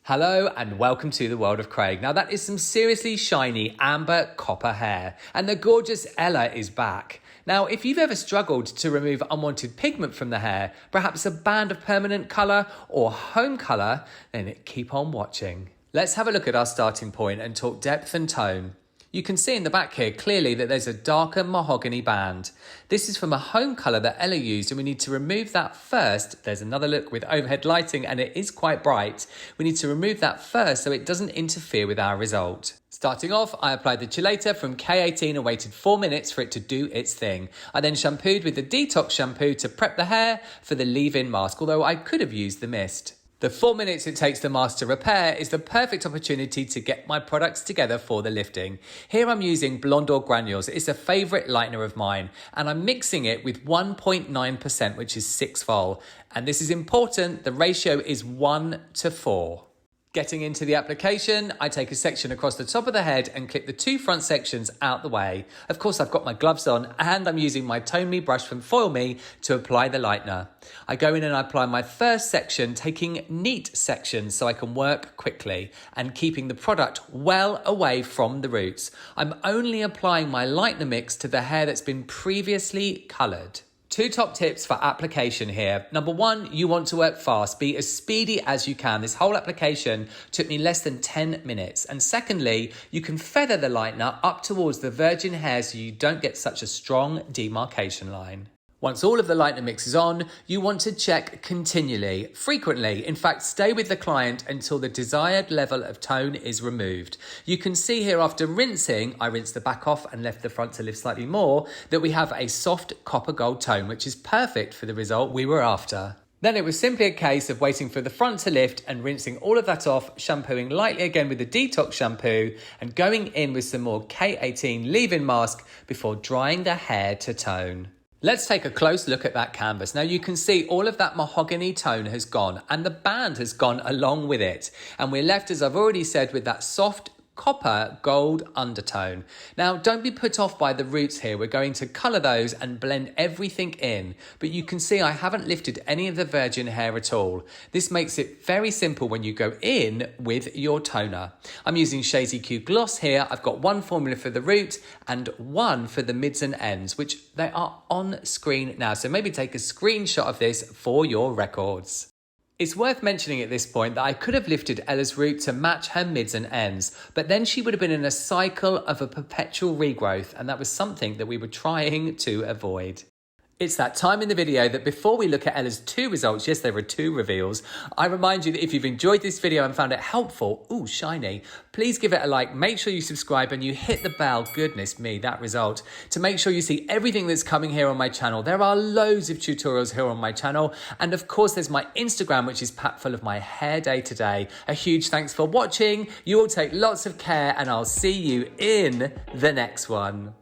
Hello and welcome to the world of Craig. Now that is some seriously shiny amber copper hair, and the gorgeous Ella is back. Now if you've ever struggled to remove unwanted pigment from the hair, perhaps a band of permanent colour or home colour, then keep on watching. Let's have a look at our starting point and talk depth and tone. You can see in the back here clearly that there's a darker mahogany band. This is from a home colour that Ella used, and we need to remove that first. There's another look with overhead lighting and it is quite bright. We need to remove that first so it doesn't interfere with our result. Starting off, I applied the chelator from K18 and waited 4 minutes for it to do its thing. I then shampooed with the detox shampoo to prep the hair for the leave-in mask, although I could have used the mist. The 4 minutes it takes the mask to repair is the perfect opportunity to get my products together for the lifting. Here I'm using Blonde or Granules. It's a favourite lightener of mine, and I'm mixing it with 1.9%, which is 6-vol. And this is important, the ratio is 1:4. Getting into the application, I take a section across the top of the head and clip the two front sections out the way. Of course, I've got my gloves on and I'm using my Tone Me brush from Foil Me to apply the lightener. I go in and I apply my first section, taking neat sections so I can work quickly and keeping the product well away from the roots. I'm only applying my lightener mix to the hair that's been previously coloured. Two top tips for application here. Number one, you want to work fast. Be as speedy as you can. This whole application took me less than 10 minutes. And secondly, you can feather the lightener up towards the virgin hair so you don't get such a strong demarcation line. Once all of the lightener mix is on, you want to check continually, frequently. In fact, stay with the client until the desired level of tone is removed. You can see here after rinsing, I rinsed the back off and left the front to lift slightly more, that we have a soft copper gold tone, which is perfect for the result we were after. Then it was simply a case of waiting for the front to lift and rinsing all of that off, shampooing lightly again with the detox shampoo and going in with some more K18 leave-in mask before drying the hair to tone. Let's take a close look at that canvas. Now you can see all of that mahogany tone has gone and the band has gone along with it. And we're left, as I've already said, with that soft copper gold undertone. Now don't be put off by the roots here. We're going to colour those and blend everything in. But you can see I haven't lifted any of the virgin hair at all. This makes it very simple when you go in with your toner. I'm using Shades EQ Gloss here. I've got one formula for the root and one for the mids and ends, which they are on screen now. So maybe take a screenshot of this for your records. It's worth mentioning at this point that I could have lifted Ella's root to match her mids and ends, but then she would have been in a cycle of a perpetual regrowth, and that was something that we were trying to avoid. It's that time in the video that before we look at Ella's two results, yes, there were two reveals, I remind you that if you've enjoyed this video and found it helpful, ooh, shiny, please give it a like, make sure you subscribe and you hit the bell, goodness me, that result, to make sure you see everything that's coming here on my channel. There are loads of tutorials here on my channel, and of course there's my Instagram, which is packed full of my hair day to day. A huge thanks for watching, you all take lots of care, and I'll see you in the next one.